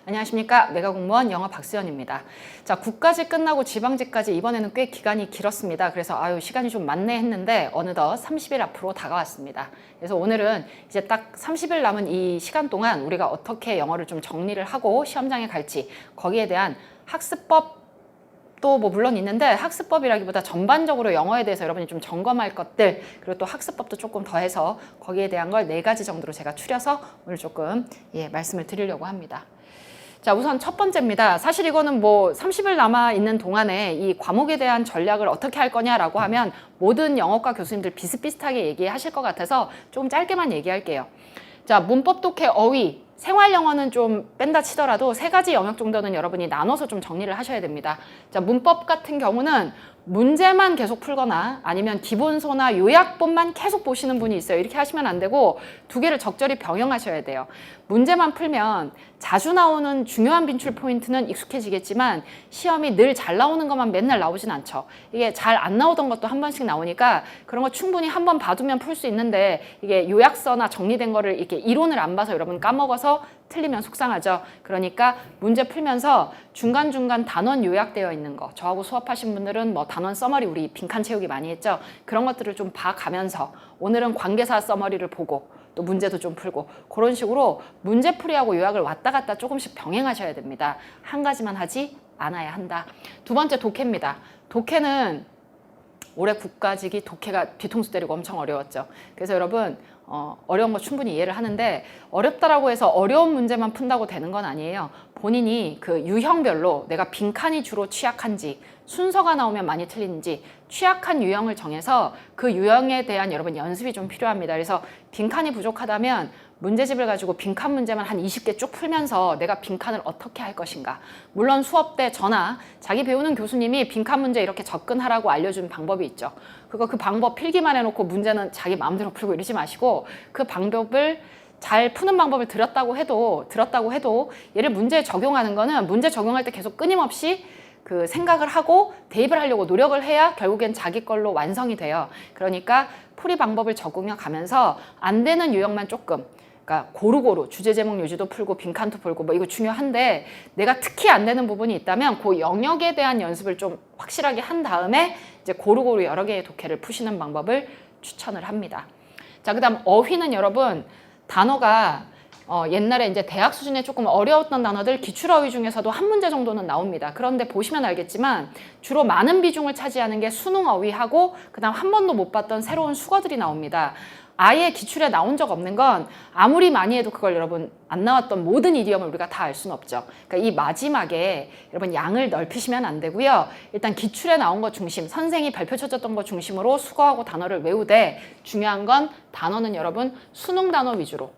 안녕하십니까. 메가공무원 영어 박수연입니다. 자, 국가직 끝나고 지방직까지 이번에는 꽤 기간이 길었습니다. 그래서 시간이 좀 많네 했는데 어느덧 30일 앞으로 다가왔습니다. 그래서 오늘은 이제 딱 30일 남은 이 시간 동안 우리가 어떻게 영어를 좀 정리를 하고 시험장에 갈지, 거기에 대한 학습법 또 물론 있는데, 학습법이라기보다 전반적으로 영어에 대해서 여러분이 좀 점검할 것들, 그리고 또 학습법도 조금 더해서 거기에 대한 걸 4가지 정도로 제가 추려서 오늘 조금 말씀을 드리려고 합니다. 자, 우선 첫 번째입니다. 사실 이거는 30일 남아 있는 동안에 이 과목에 대한 전략을 어떻게 할 거냐라고 하면 모든 영어과 교수님들 비슷비슷하게 얘기하실 것 같아서 조금 짧게만 얘기할게요. 자, 문법 독해, 어휘, 생활 영어는 좀 뺀다 치더라도 3가지 영역 정도는 여러분이 나눠서 좀 정리를 하셔야 됩니다. 자, 문법 같은 경우는 문제만 계속 풀거나 아니면 기본서나 요약본만 계속 보시는 분이 있어요. 이렇게 하시면 안 되고 2개를 적절히 병행하셔야 돼요. 문제만 풀면 자주 나오는 중요한 빈출 포인트는 익숙해지겠지만 시험이 늘 잘 나오는 것만 맨날 나오진 않죠. 이게 잘 안 나오던 것도 한 번씩 나오니까 그런 거 충분히 한 번 봐두면 풀 수 있는데, 이게 요약서나 정리된 거를 이렇게 이론을 안 봐서 여러분 까먹어서 틀리면 속상하죠. 그러니까 문제 풀면서 중간중간 단원 요약되어 있는 거, 저하고 수업하신 분들은 단원 서머리 우리 빈칸 채우기 많이 했죠. 그런 것들을 좀 봐가면서 오늘은 관계사 서머리를 보고 또 문제도 좀 풀고, 그런 식으로 문제풀이하고 요약을 왔다 갔다 조금씩 병행하셔야 됩니다. 한 가지만 하지 않아야 한다. 2번째 독해입니다. 독해는 올해 국가직이 독해가 뒤통수 때리고 엄청 어려웠죠. 그래서 여러분 어려운 거 충분히 이해를 하는데, 어렵다라고 해서 어려운 문제만 푼다고 되는 건 아니에요. 본인이 그 유형별로 내가 빈칸이 주로 취약한지, 순서가 나오면 많이 틀리는지 취약한 유형을 정해서 그 유형에 대한 여러분 연습이 좀 필요합니다. 그래서 빈칸이 부족하다면 문제집을 가지고 빈칸 문제만 한 20개 쭉 풀면서 내가 빈칸을 어떻게 할 것인가. 물론 수업 때 저나 자기 배우는 교수님이 빈칸 문제 이렇게 접근하라고 알려준 방법이 있죠. 그 방법 필기만 해놓고 문제는 자기 마음대로 풀고 이러지 마시고, 그 방법을 잘 푸는 방법을 들었다고 해도 얘를 문제에 적용하는 거는 문제 적용할 때 계속 끊임없이 그 생각을 하고 대입을 하려고 노력을 해야 결국엔 자기 걸로 완성이 돼요. 그러니까 풀이 방법을 적응해 가면서 안 되는 유형만 조금, 그러니까 고루고루 주제 제목 요지도 풀고 빈칸도 풀고 이거 중요한데, 내가 특히 안 되는 부분이 있다면 그 영역에 대한 연습을 좀 확실하게 한 다음에 이제 고루고루 여러 개의 독해를 푸시는 방법을 추천을 합니다. 자, 그다음 어휘는 여러분 단어가 옛날에 이제 대학 수준에 조금 어려웠던 단어들 기출어휘 중에서도 한 문제 정도는 나옵니다. 그런데 보시면 알겠지만 주로 많은 비중을 차지하는 게 수능어휘하고 그다음 한 번도 못 봤던 새로운 수거들이 나옵니다. 아예 기출에 나온 적 없는 건 아무리 많이 해도 그걸 여러분 안 나왔던 모든 이디엄을 우리가 다 알 수는 없죠. 그러니까 이 마지막에 여러분 양을 넓히시면 안 되고요. 일단 기출에 나온 거 중심, 선생이 발표 쳐줬던 거 중심으로 수거하고 단어를 외우되, 중요한 건 단어는 여러분 수능 단어 위주로.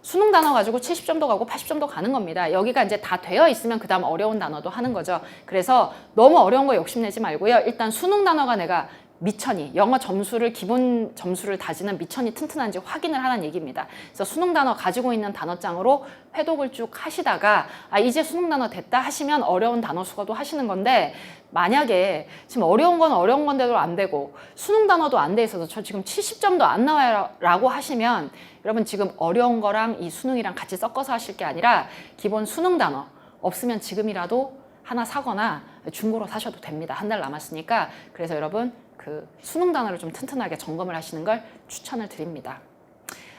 수능 단어 가지고 70점도 가고 80점도 가는 겁니다. 여기가 이제 다 되어 있으면 그 다음 어려운 단어도 하는 거죠. 그래서 너무 어려운 거 욕심내지 말고요. 일단 수능 단어가 내가 미천이, 영어 점수를, 기본 점수를 다지는 미천이 튼튼한지 확인을 하는 얘기입니다. 그래서 수능 단어 가지고 있는 단어장으로 회독을 쭉 하시다가 이제 수능 단어 됐다 하시면 어려운 단어 수거도 하시는 건데, 만약에 지금 어려운 건 어려운 건데도 안 되고 수능 단어도 안 돼 있어서 저 지금 70점도 안 나와요 라고 하시면, 여러분 지금 어려운 거랑 이 수능이랑 같이 섞어서 하실 게 아니라 기본 수능 단어 없으면 지금이라도 하나 사거나 중고로 사셔도 됩니다. 한 달 남았으니까. 그래서 여러분 그 수능 단어를 좀 튼튼하게 점검을 하시는 걸 추천을 드립니다.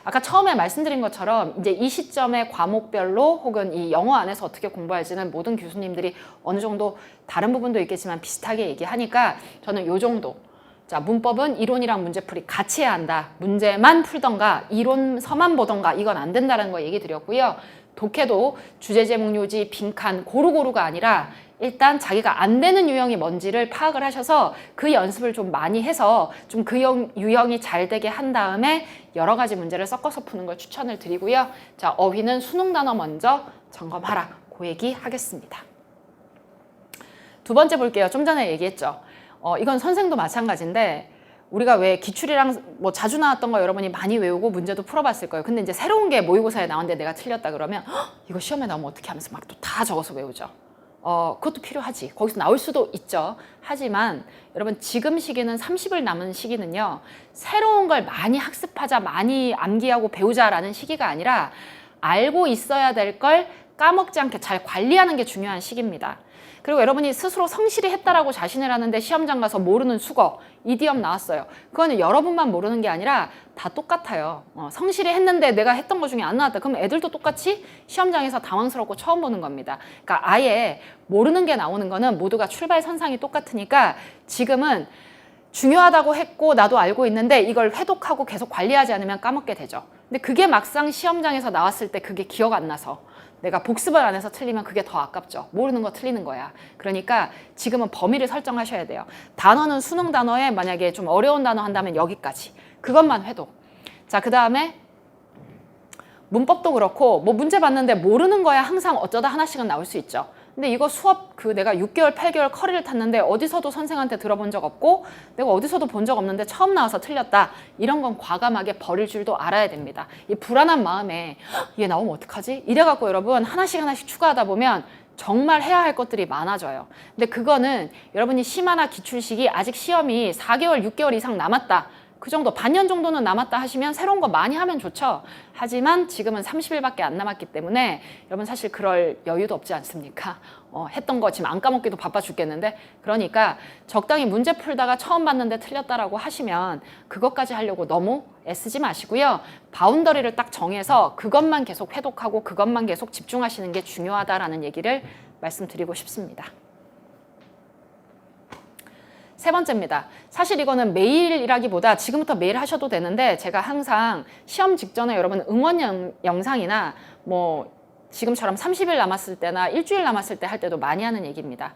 아까 처음에 말씀드린 것처럼 이제 이 시점에 과목별로 혹은 이 영어 안에서 어떻게 공부할지는 모든 교수님들이 어느 정도 다른 부분도 있겠지만 비슷하게 얘기하니까 저는 요 정도. 자, 문법은 이론이랑 문제풀이 같이 해야 한다. 문제만 풀던가 이론서만 보던가 이건 안 된다는 거 얘기 드렸고요. 독해도 주제 제목 요지 빈칸 고루고루가 아니라 일단 자기가 안 되는 유형이 뭔지를 파악을 하셔서 그 연습을 좀 많이 해서 좀 그 유형이 잘 되게 한 다음에 여러 가지 문제를 섞어서 푸는 걸 추천을 드리고요. 자, 어휘는 수능 단어 먼저 점검하라. 그 얘기 하겠습니다. 2번째 볼게요. 좀 전에 얘기했죠. 이건 선생도 마찬가지인데, 우리가 왜 기출이랑 자주 나왔던 거 여러분이 많이 외우고 문제도 풀어봤을 거예요. 근데 이제 새로운 게 모의고사에 나왔는데 내가 틀렸다 그러면 이거 시험에 나오면 어떻게 하면서 막 또 다 적어서 외우죠. 그것도 필요하지. 거기서 나올 수도 있죠. 하지만 여러분 지금 시기는 30일 남은 시기는요. 새로운 걸 많이 학습하자, 많이 암기하고 배우자라는 시기가 아니라 알고 있어야 될 걸 까먹지 않게 잘 관리하는 게 중요한 시기입니다. 그리고 여러분이 스스로 성실히 했다라고 자신을 하는데 시험장 가서 모르는 수거, 이디엄 나왔어요. 그거는 여러분만 모르는 게 아니라 다 똑같아요. 성실히 했는데 내가 했던 것 중에 안 나왔다. 그럼 애들도 똑같이 시험장에서 당황스럽고 처음 보는 겁니다. 그러니까 아예 모르는 게 나오는 거는 모두가 출발 선상이 똑같으니까 지금은 중요하다고 했고 나도 알고 있는데 이걸 회독하고 계속 관리하지 않으면 까먹게 되죠. 근데 그게 막상 시험장에서 나왔을 때 그게 기억 안 나서 내가 복습을 안 해서 틀리면 그게 더 아깝죠. 모르는 거 틀리는 거야. 그러니까 지금은 범위를 설정하셔야 돼요. 단어는 수능 단어에 만약에 좀 어려운 단어 한다면 여기까지. 그것만 회독. 자, 그 다음에 문법도 그렇고 뭐 문제 봤는데 모르는 거야 항상 어쩌다 하나씩은 나올 수 있죠. 근데 이거 수업 내가 6개월, 8개월 커리를 탔는데 어디서도 선생한테 들어본 적 없고 내가 어디서도 본 적 없는데 처음 나와서 틀렸다. 이런 건 과감하게 버릴 줄도 알아야 됩니다. 이 불안한 마음에 얘 나오면 어떡하지? 이래갖고 여러분 하나씩 추가하다 보면 정말 해야 할 것들이 많아져요. 근데 그거는 여러분이 심화나 기출식이 아직 시험이 4개월, 6개월 이상 남았다. 그 정도 반년 정도는 남았다 하시면 새로운 거 많이 하면 좋죠. 하지만 지금은 30일밖에 안 남았기 때문에 여러분 사실 그럴 여유도 없지 않습니까? 했던 거 지금 안 까먹기도 바빠 죽겠는데 그러니까 적당히 문제 풀다가 처음 봤는데 틀렸다라고 하시면 그것까지 하려고 너무 애쓰지 마시고요. 바운더리를 딱 정해서 그것만 계속 회독하고 그것만 계속 집중하시는 게 중요하다라는 얘기를 말씀드리고 싶습니다. 세 번째입니다. 사실 이거는 매일이라기보다 지금부터 매일 하셔도 되는데 제가 항상 시험 직전에 여러분 응원 영상이나 뭐 지금처럼 30일 남았을 때나 일주일 남았을 때 할 때도 많이 하는 얘기입니다.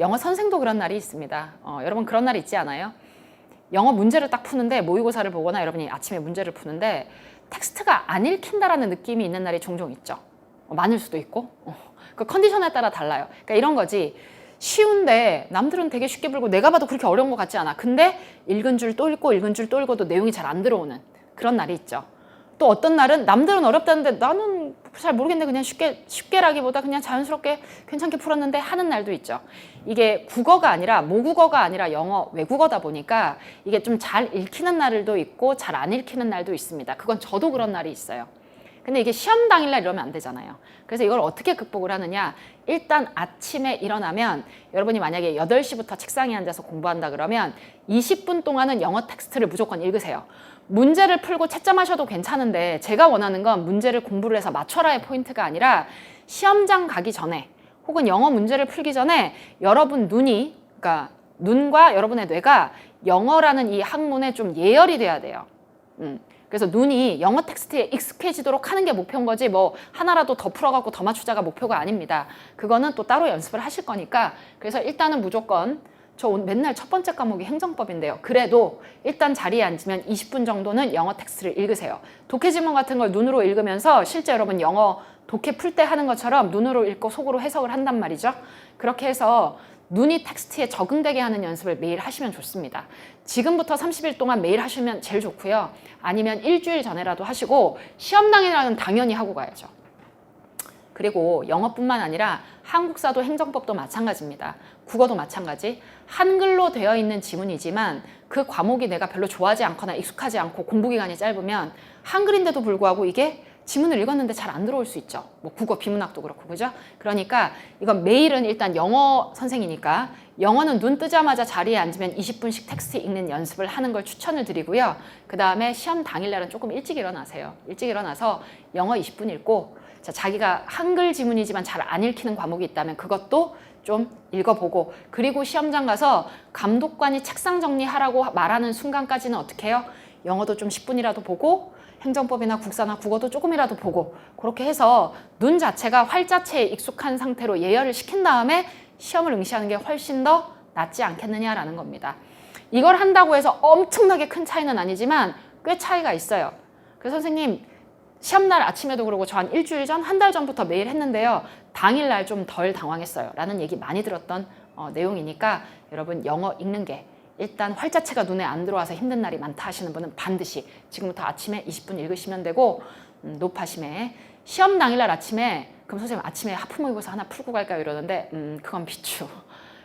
영어 선생도 그런 날이 있습니다. 여러분 그런 날 있지 않아요? 영어 문제를 딱 푸는데 모의고사를 보거나 여러분이 아침에 문제를 푸는데 텍스트가 안 읽힌다라는 느낌이 있는 날이 종종 있죠. 많을 수도 있고 그 컨디션에 따라 달라요. 그러니까 이런 거지. 쉬운데 남들은 되게 쉽게 풀고 내가 봐도 그렇게 어려운 것 같지 않아. 근데 읽은 줄 또 읽고 읽은 줄 또 읽어도 내용이 잘 안 들어오는 그런 날이 있죠. 또 어떤 날은 남들은 어렵다는데 나는 잘 모르겠는데 그냥 쉽게라기보다 그냥 자연스럽게 괜찮게 풀었는데 하는 날도 있죠. 이게 국어가 아니라 모국어가 아니라 영어 외국어다 보니까 이게 좀 잘 읽히는 날도 있고 잘 안 읽히는 날도 있습니다. 그건 저도 그런 날이 있어요. 근데 이게 시험 당일날 이러면 안 되잖아요. 그래서 이걸 어떻게 극복을 하느냐. 일단 아침에 일어나면 여러분이 만약에 8시부터 책상에 앉아서 공부한다 그러면 20분 동안은 영어 텍스트를 무조건 읽으세요. 문제를 풀고 채점하셔도 괜찮은데 제가 원하는 건 문제를 공부를 해서 맞춰라의 포인트가 아니라 시험장 가기 전에 혹은 영어 문제를 풀기 전에 여러분 그러니까 눈과 여러분의 뇌가 영어라는 이 학문에 좀 예열이 돼야 돼요. 그래서 눈이 영어 텍스트에 익숙해지도록 하는 게 목표인 거지 뭐 하나라도 더 풀어갖고 더 맞추자가 목표가 아닙니다. 그거는 또 따로 연습을 하실 거니까 그래서 일단은 무조건 저 맨날 첫 번째 과목이 행정법인데요. 그래도 일단 자리에 앉으면 20분 정도는 영어 텍스트를 읽으세요. 독해 지문 같은 걸 눈으로 읽으면서 실제 여러분 영어 독해 풀 때 하는 것처럼 눈으로 읽고 속으로 해석을 한단 말이죠. 그렇게 해서 눈이 텍스트에 적응되게 하는 연습을 매일 하시면 좋습니다. 지금부터 30일 동안 매일 하시면 제일 좋고요. 아니면 일주일 전에라도 하시고 시험 당일에는 당연히 하고 가야죠. 그리고 영어뿐만 아니라 한국사도 행정법도 마찬가지입니다. 국어도 마찬가지. 한글로 되어 있는 지문이지만 그 과목이 내가 별로 좋아하지 않거나 익숙하지 않고 공부 기간이 짧으면 한글인데도 불구하고 이게 지문을 읽었는데 잘 안 들어올 수 있죠. 뭐 국어 비문학도 그렇고 그죠? 그러니까 이건 매일은 일단 영어 선생이니까 영어는 눈 뜨자마자 자리에 앉으면 20분씩 텍스트 읽는 연습을 하는 걸 추천을 드리고요. 그 다음에 시험 당일날은 조금 일찍 일어나세요. 일찍 일어나서 영어 20분 읽고 자기가 한글 지문이지만 잘 안 읽히는 과목이 있다면 그것도 좀 읽어보고 그리고 시험장 가서 감독관이 책상 정리하라고 말하는 순간까지는 어떻게 해요? 영어도 좀 10분이라도 보고 행정법이나 국사나 국어도 조금이라도 보고 그렇게 해서 눈 자체가 활자체에 익숙한 상태로 예열을 시킨 다음에 시험을 응시하는 게 훨씬 더 낫지 않겠느냐라는 겁니다. 이걸 한다고 해서 엄청나게 큰 차이는 아니지만 꽤 차이가 있어요. 그래서 선생님 시험날 아침에도 그러고 저 한 일주일 전, 한 달 전부터 매일 했는데요. 당일날 좀 덜 당황했어요. 라는 얘기 많이 들었던 내용이니까 여러분 영어 읽는 게 일단 활자체가 눈에 안 들어와서 힘든 날이 많다 하시는 분은 반드시 지금부터 아침에 20분 읽으시면 되고 노파심에 시험 당일날 아침에 그럼 선생님 아침에 하프 모의고사 하나 풀고 갈까요? 이러는데 그건 비추.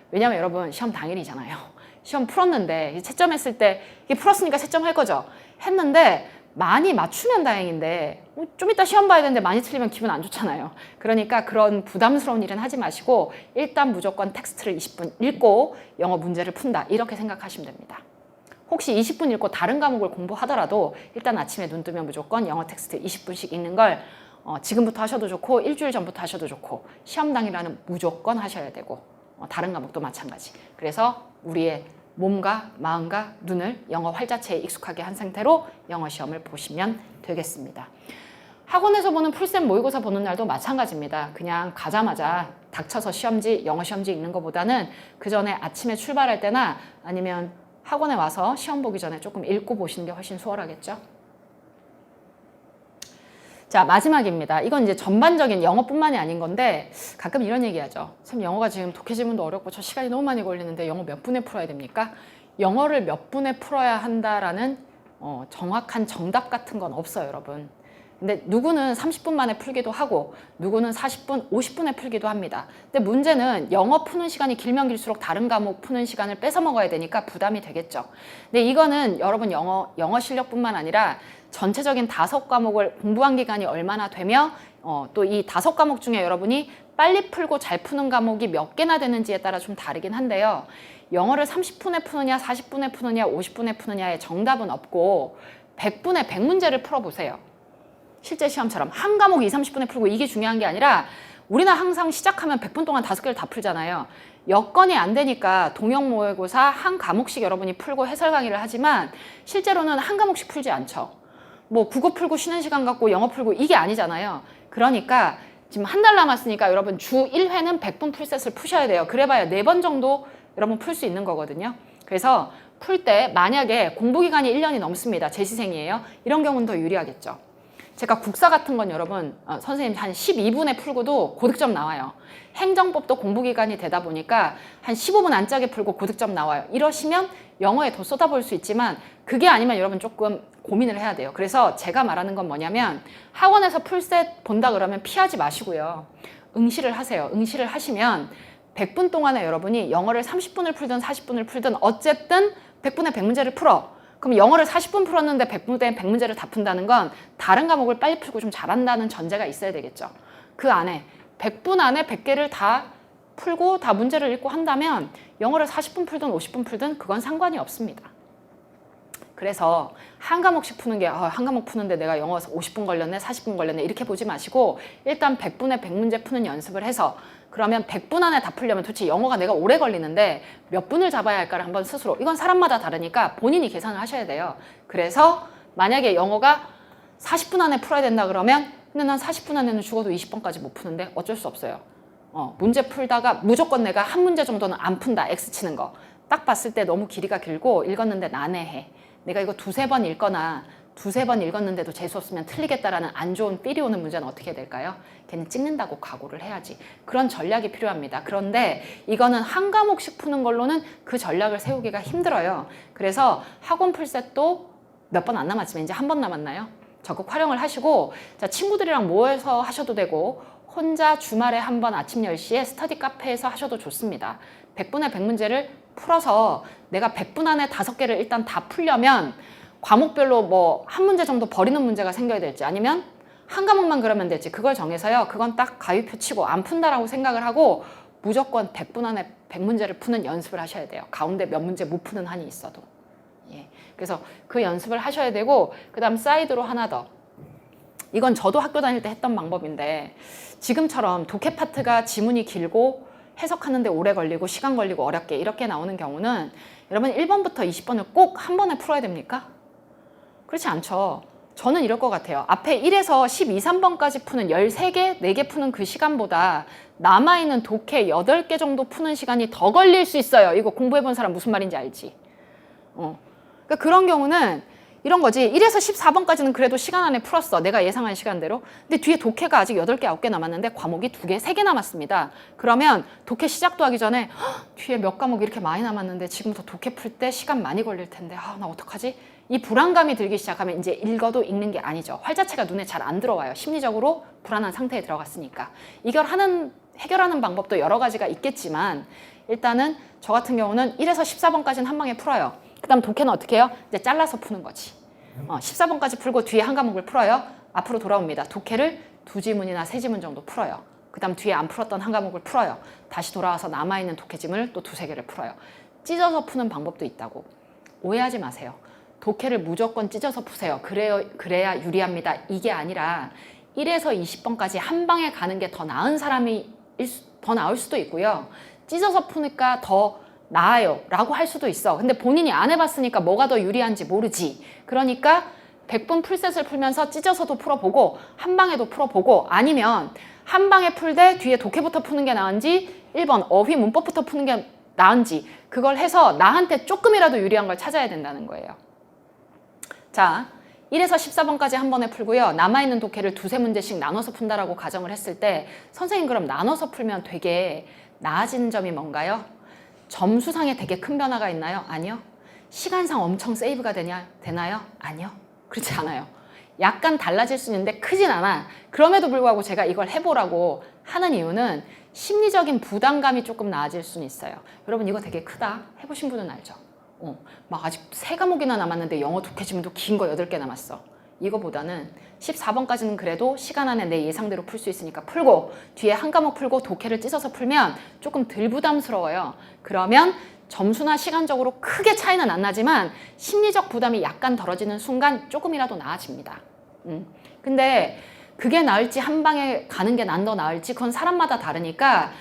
왜냐면 여러분 시험 당일이잖아요. 시험 풀었는데 채점했을 때 이게 풀었으니까 채점할 거죠. 했는데 많이 맞추면 다행인데 좀 이따 시험 봐야 되는데 많이 틀리면 기분 안 좋잖아요. 그러니까 그런 부담스러운 일은 하지 마시고 일단 무조건 텍스트를 20분 읽고 영어 문제를 푼다. 이렇게 생각하시면 됩니다. 혹시 20분 읽고 다른 과목을 공부하더라도 일단 아침에 눈 뜨면 무조건 영어 텍스트 20분씩 읽는 걸 지금부터 하셔도 좋고 일주일 전부터 하셔도 좋고 시험 당일에는 무조건 하셔야 되고 다른 과목도 마찬가지. 그래서 우리의 몸과 마음과 눈을 영어 활자체에 익숙하게 한 상태로 영어 시험을 보시면 되겠습니다. 학원에서 보는 풀셋 모의고사 보는 날도 마찬가지입니다. 그냥 가자마자 닥쳐서 시험지, 영어 시험지 읽는 것보다는 그 전에 아침에 출발할 때나 아니면 학원에 와서 시험 보기 전에 조금 읽고 보시는 게 훨씬 수월하겠죠. 자, 마지막입니다. 이건 이제 전반적인 영어뿐만이 아닌 건데 가끔 이런 얘기하죠. 참 영어가 지금 독해 지문도 어렵고 저 시간이 너무 많이 걸리는데 영어 몇 분에 풀어야 됩니까? 영어를 몇 분에 풀어야 한다라는 정확한 정답 같은 건 없어요, 여러분. 근데 누구는 30분 만에 풀기도 하고 누구는 40분, 50분에 풀기도 합니다. 근데 문제는 영어 푸는 시간이 길면 길수록 다른 과목 푸는 시간을 뺏어 먹어야 되니까 부담이 되겠죠. 근데 이거는 여러분 영어 실력뿐만 아니라 전체적인 5과목을 공부한 기간이 얼마나 되며 또 이 5과목 중에 여러분이 빨리 풀고 잘 푸는 과목이 몇 개나 되는지에 따라 좀 다르긴 한데요. 영어를 30분에 푸느냐, 40분에 푸느냐, 50분에 푸느냐의 정답은 없고 100분에 100문제를 풀어보세요. 실제 시험처럼 한 과목 20, 30분에 풀고 이게 중요한 게 아니라 우리는 항상 시작하면 100분 동안 5개를 다 풀잖아요. 여건이 안 되니까 동형 모의고사 한 과목씩 여러분이 풀고 해설 강의를 하지만 실제로는 한 과목씩 풀지 않죠. 뭐 국어 풀고 쉬는 시간 갖고 영어 풀고 이게 아니잖아요. 그러니까 지금 한 달 남았으니까 여러분 주 1회는 100분 풀셋을 푸셔야 돼요. 그래봐야 4번 정도 여러분 풀 수 있는 거거든요. 그래서 풀 때 만약에 공부 기간이 1년이 넘습니다. 재시생이에요. 이런 경우는 더 유리하겠죠. 제가 국사 같은 건 여러분 선생님 한 12분에 풀고도 고득점 나와요. 행정법도 공부기간이 되다 보니까 한 15분 안짝에 풀고 고득점 나와요. 이러시면 영어에 더 쏟아볼 수 있지만 그게 아니면 여러분 조금 고민을 해야 돼요. 그래서 제가 말하는 건 뭐냐면 학원에서 풀셋 본다 그러면 피하지 마시고요. 응시를 하세요. 응시를 하시면 100분 동안에 여러분이 영어를 30분을 풀든 40분을 풀든 어쨌든 100분에 100문제를 풀어. 그럼 영어를 40분 풀었는데 100분에 100문제를 다 푼다는 건 다른 과목을 빨리 풀고 좀 잘한다는 전제가 있어야 되겠죠. 그 안에 100분 안에 100개를 다 풀고 다 문제를 읽고 한다면 영어를 40분 풀든 50분 풀든 그건 상관이 없습니다. 그래서 한 과목씩 푸는 게 한 과목 푸는데 내가 영어 50분 걸렸네 40분 걸렸네 이렇게 보지 마시고 일단 100분에 100문제 푸는 연습을 해서 그러면 100분 안에 다 풀려면 도대체 영어가 내가 오래 걸리는데 몇 분을 잡아야 할까를 한번 스스로 이건 사람마다 다르니까 본인이 계산을 하셔야 돼요. 그래서 만약에 영어가 40분 안에 풀어야 된다 그러면 근데 난 40분 안에는 죽어도 20번까지 못 푸는데 어쩔 수 없어요. 문제 풀다가 무조건 내가 한 문제 정도는 안 푼다 X 치는 거 딱 봤을 때 너무 길이가 길고 읽었는데 난해해. 내가 이거 2-3번 읽거나 2-3번 읽었는데도 재수 없으면 틀리겠다라는 안 좋은 삘이 오는 문제는 어떻게 해야 될까요? 걔는 찍는다고 각오를 해야지. 그런 전략이 필요합니다. 그런데 이거는 한 과목씩 푸는 걸로는 그 전략을 세우기가 힘들어요. 그래서 학원 풀셋도 몇 번 안 남았지만 이제 한 번 남았나요? 적극 활용을 하시고 자 친구들이랑 모여서 하셔도 되고 혼자 주말에 한 번 아침 10시에 스터디 카페에서 하셔도 좋습니다. 100분에 100문제를 풀어서 내가 100분 안에 5개를 일단 다 풀려면 과목별로 뭐 한 문제 정도 버리는 문제가 생겨야 될지 아니면 한 과목만 그러면 될지 그걸 정해서요. 그건 딱 가위표 치고 안 푼다라고 생각을 하고 무조건 100분 안에 100문제를 푸는 연습을 하셔야 돼요. 가운데 몇 문제 못 푸는 한이 있어도. 예. 그래서 그 연습을 하셔야 되고 그 다음 사이드로 하나 더. 이건 저도 학교 다닐 때 했던 방법인데 지금처럼 독해 파트가 지문이 길고 해석하는데 오래 걸리고 시간 걸리고 어렵게 이렇게 나오는 경우는 여러분 1번부터 20번을 꼭 한 번에 풀어야 됩니까? 그렇지 않죠. 저는 이럴 것 같아요. 앞에 1에서 12, 3번까지 푸는 13개, 4개 푸는 그 시간보다 남아있는 독해 8개 정도 푸는 시간이 더 걸릴 수 있어요. 이거 공부해본 사람 무슨 말인지 알지? 그러니까 그런 경우는 이런 거지. 1에서 14번까지는 그래도 시간 안에 풀었어. 내가 예상한 시간대로. 근데 뒤에 독해가 아직 8개, 9개 남았는데 과목이 2개, 3개 남았습니다. 그러면 독해 시작도 하기 전에 뒤에 몇 과목 이렇게 많이 남았는데 지금부터 독해 풀 때 시간 많이 걸릴 텐데 나 어떡하지? 이 불안감이 들기 시작하면 이제 읽어도 읽는 게 아니죠. 활자체가 눈에 잘 안 들어와요. 심리적으로 불안한 상태에 들어갔으니까. 이걸 해결하는 방법도 여러 가지가 있겠지만 일단은 저 같은 경우는 1에서 14번까지는 한 방에 풀어요. 그 다음 독해는 어떻게 해요? 이제 잘라서 푸는 거지. 14번까지 풀고 뒤에 한 과목을 풀어요. 앞으로 돌아옵니다. 독해를 2지문이나 3지문 정도 풀어요. 그 다음 뒤에 안 풀었던 한 과목을 풀어요. 다시 돌아와서 남아있는 독해짐을 또 2-3개를 풀어요. 찢어서 푸는 방법도 있다고. 오해하지 마세요. 독해를 무조건 찢어서 푸세요. 그래야 유리합니다. 이게 아니라 1에서 20번까지 한 방에 가는 게 더 나은 사람이 더 나을 수도 있고요. 찢어서 푸니까 더 나아요 라고 할 수도 있어. 근데 본인이 안 해봤으니까 뭐가 더 유리한지 모르지. 그러니까 100분 풀셋을 풀면서 찢어서도 풀어보고 한 방에도 풀어보고, 아니면 한 방에 풀되 뒤에 독해부터 푸는 게 나은지 1번 어휘 문법부터 푸는 게 나은지 그걸 해서 나한테 조금이라도 유리한 걸 찾아야 된다는 거예요. 자, 1에서 14번까지 한 번에 풀고요. 남아있는 독해를 2-3문제씩 나눠서 푼다라고 가정을 했을 때 선생님 그럼 나눠서 풀면 되게 나아지는 점이 뭔가요? 점수상에 되게 큰 변화가 있나요? 아니요. 시간상 엄청 세이브가 되나요? 아니요. 그렇지 않아요. 약간 달라질 수 있는데 크진 않아. 그럼에도 불구하고 제가 이걸 해보라고 하는 이유는 심리적인 부담감이 조금 나아질 수는 있어요. 여러분 이거 되게 크다. 해보신 분은 알죠? 막 아직 3과목이나 남았는데 영어 독해지문도 긴 거 8개 남았어. 이거보다는 14번까지는 그래도 시간 안에 내 예상대로 풀 수 있으니까 풀고 뒤에 한 과목 풀고 독해를 찢어서 풀면 조금 덜 부담스러워요. 그러면 점수나 시간적으로 크게 차이는 안 나지만 심리적 부담이 약간 덜어지는 순간 조금이라도 나아집니다. 근데 그게 나을지 한 방에 가는 게 난 더 나을지 그건 사람마다 다르니까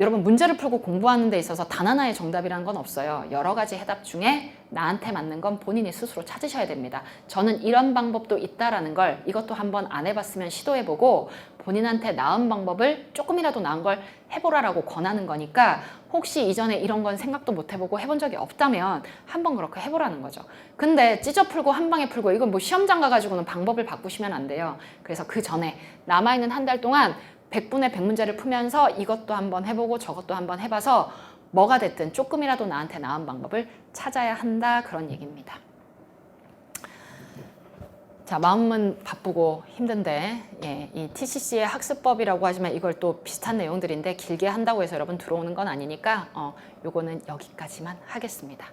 여러분 문제를 풀고 공부하는 데 있어서 단 하나의 정답이라는 건 없어요. 여러 가지 해답 중에 나한테 맞는 건 본인이 스스로 찾으셔야 됩니다. 저는 이런 방법도 있다라는 걸 이것도 한번 안 해봤으면 시도해보고 본인한테 나은 방법을 조금이라도 나은 걸 해보라라고 권하는 거니까 혹시 이전에 이런 건 생각도 못 해보고 해본 적이 없다면 한번 그렇게 해보라는 거죠. 근데 찢어 풀고 한 방에 풀고 이건 뭐 시험장 가가지고는 방법을 바꾸시면 안 돼요. 그래서 그 전에 남아있는 한 달 동안 100분의 100문제를 풀면서 이것도 한번 해보고 저것도 한번 해봐서 뭐가 됐든 조금이라도 나한테 나은 방법을 찾아야 한다, 그런 얘기입니다. 자, 마음은 바쁘고 힘든데 이 TCC의 학습법이라고 하지만 이걸 또 비슷한 내용들인데 길게 한다고 해서 여러분 들어오는 건 아니니까 요거는 여기까지만 하겠습니다.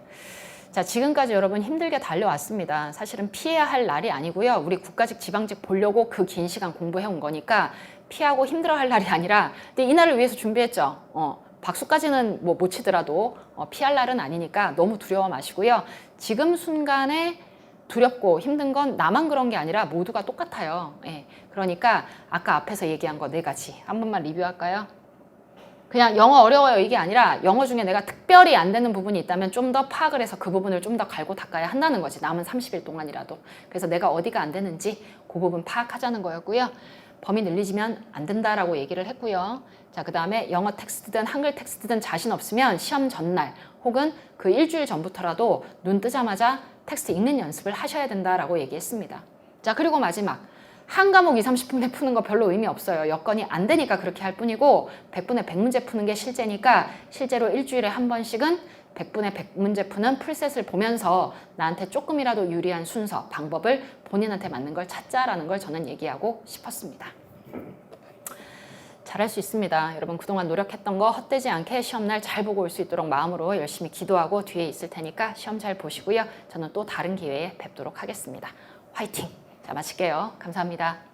자, 지금까지 여러분 힘들게 달려왔습니다. 사실은 피해야 할 날이 아니고요. 우리 국가직, 지방직 보려고 그 긴 시간 공부해 온 거니까 피하고 힘들어할 날이 아니라, 근데 이 날을 위해서 준비했죠. 박수까지는 뭐 못 치더라도 피할 날은 아니니까 너무 두려워 마시고요. 지금 순간에 두렵고 힘든 건 나만 그런 게 아니라 모두가 똑같아요. 그러니까 아까 앞에서 얘기한 거 4가지 한 번만 리뷰할까요? 그냥 영어 어려워요 이게 아니라 영어 중에 내가 특별히 안 되는 부분이 있다면 좀 더 파악을 해서 그 부분을 좀 더 갈고 닦아야 한다는 거지. 남은 30일 동안이라도. 그래서 내가 어디가 안 되는지 그 부분 파악하자는 거였고요. 범위 늘리지면 안 된다라고 얘기를 했고요. 자, 그 다음에 영어 텍스트든 한글 텍스트든 자신 없으면 시험 전날 혹은 그 일주일 전부터라도 눈 뜨자마자 텍스트 읽는 연습을 하셔야 된다라고 얘기했습니다. 자, 그리고 마지막. 한 과목 20-30분에 푸는 거 별로 의미 없어요. 여건이 안 되니까 그렇게 할 뿐이고 100분에 100문제 푸는 게 실제니까 실제로 일주일에 한 번씩은 100분에 100문제 푸는 풀셋을 보면서 나한테 조금이라도 유리한 순서, 방법을 본인한테 맞는 걸 찾자라는 걸 저는 얘기하고 싶었습니다. 잘할 수 있습니다. 여러분 그동안 노력했던 거 헛되지 않게 시험날 잘 보고 올 수 있도록 마음으로 열심히 기도하고 뒤에 있을 테니까 시험 잘 보시고요. 저는 또 다른 기회에 뵙도록 하겠습니다. 화이팅! 자, 마칠게요. 감사합니다.